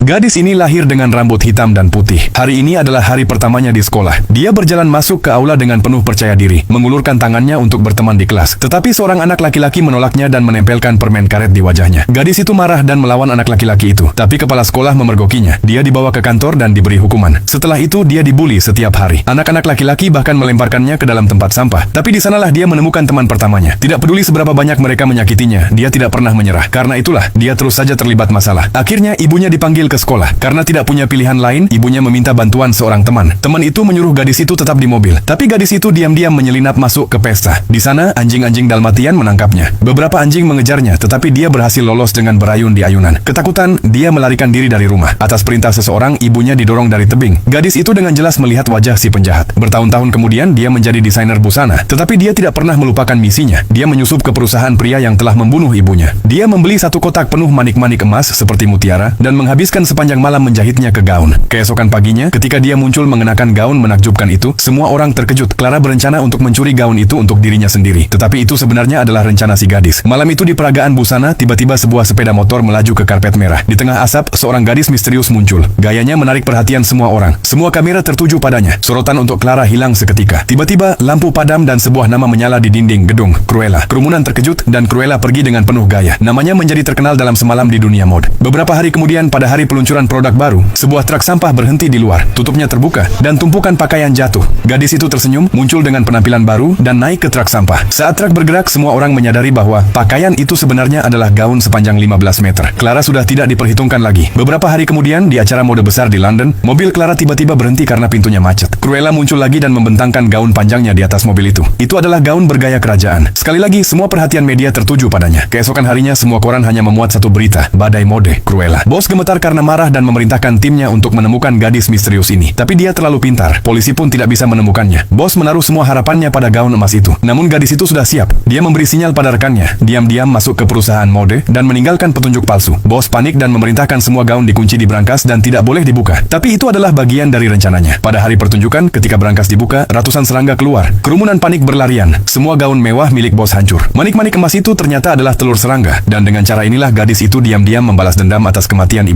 Gadis ini lahir dengan rambut hitam dan putih. Hari ini adalah hari pertamanya di sekolah. Dia berjalan masuk ke aula dengan penuh percaya diri, mengulurkan tangannya untuk berteman di kelas. Tetapi seorang anak laki-laki menolaknya dan menempelkan permen karet di wajahnya. Gadis itu marah dan melawan anak laki-laki itu. Tapi kepala sekolah memergokinya. Dia dibawa ke kantor dan diberi hukuman. Setelah itu dia dibuli setiap hari. Anak-anak laki-laki bahkan melemparkannya ke dalam tempat sampah. Tapi di sanalah dia menemukan teman pertamanya. Tidak peduli seberapa banyak mereka menyakitinya, dia tidak pernah menyerah. Karena itulah dia terus saja terlibat masalah. Akhirnya ibunya dipanggil ke sekolah. Karena tidak punya pilihan lain, ibunya meminta bantuan seorang teman. Teman itu menyuruh gadis itu tetap di mobil. Tapi gadis itu diam-diam menyelinap masuk ke pesta. Di sana, anjing-anjing Dalmatian menangkapnya. Beberapa anjing mengejarnya, tetapi dia berhasil lolos dengan berayun di ayunan. Ketakutan, dia melarikan diri dari rumah. Atas perintah seseorang, ibunya didorong dari tebing. Gadis itu dengan jelas melihat wajah si penjahat. Bertahun-tahun kemudian, dia menjadi desainer busana. Tetapi dia tidak pernah melupakan misinya. Dia menyusup ke perusahaan pria yang telah membunuh ibunya. Dia membeli satu kotak penuh manik-manik emas seperti mutiara dan menghabiskan sepanjang malam menjahitnya ke gaun. Keesokan paginya, ketika dia muncul mengenakan gaun menakjubkan itu, semua orang terkejut. Clara berencana untuk mencuri gaun itu untuk dirinya sendiri. Tetapi itu sebenarnya adalah rencana si gadis. Malam itu di peragaan busana, tiba-tiba sebuah sepeda motor melaju ke karpet merah. Di tengah asap, seorang gadis misterius muncul. Gayanya menarik perhatian semua orang. Semua kamera tertuju padanya. Sorotan untuk Clara hilang seketika. Tiba-tiba, lampu padam dan sebuah nama menyala di dinding gedung. Cruella. Kerumunan terkejut dan Cruella pergi dengan penuh gaya. Namanya menjadi terkenal dalam semalam di dunia mode. Beberapa hari kemudian, pada hari peluncuran produk baru, sebuah truk sampah berhenti di luar. Tutupnya terbuka dan tumpukan pakaian jatuh. Gadis itu tersenyum, muncul dengan penampilan baru dan naik ke truk sampah. Saat truk bergerak, semua orang menyadari bahwa pakaian itu sebenarnya adalah gaun sepanjang 15 meter. Clara sudah tidak diperhitungkan lagi. Beberapa hari kemudian, di acara mode besar di London, mobil Clara tiba-tiba berhenti karena pintunya macet. Cruella muncul lagi dan membentangkan gaun panjangnya di atas mobil itu. Itu adalah gaun bergaya kerajaan. Sekali lagi, semua perhatian media tertuju padanya. Keesokan harinya, semua koran hanya memuat satu berita, badai mode Cruella. Bos gemetar karena marah dan memerintahkan timnya untuk menemukan gadis misterius ini. Tapi dia terlalu pintar. Polisi pun tidak bisa menemukannya. Bos menaruh semua harapannya pada gaun emas itu. Namun gadis itu sudah siap. Dia memberi sinyal pada rekannya. Diam-diam masuk ke perusahaan mode dan meninggalkan petunjuk palsu. Bos panik dan memerintahkan semua gaun dikunci di brankas dan tidak boleh dibuka. Tapi itu adalah bagian dari rencananya. Pada hari pertunjukan, ketika brankas dibuka, ratusan serangga keluar. Kerumunan panik berlarian. Semua gaun mewah milik bos hancur. Manik-manik emas itu ternyata adalah telur serangga. Dan dengan cara inilah gadis itu diam-diam membalas dendam atas kematian ibu.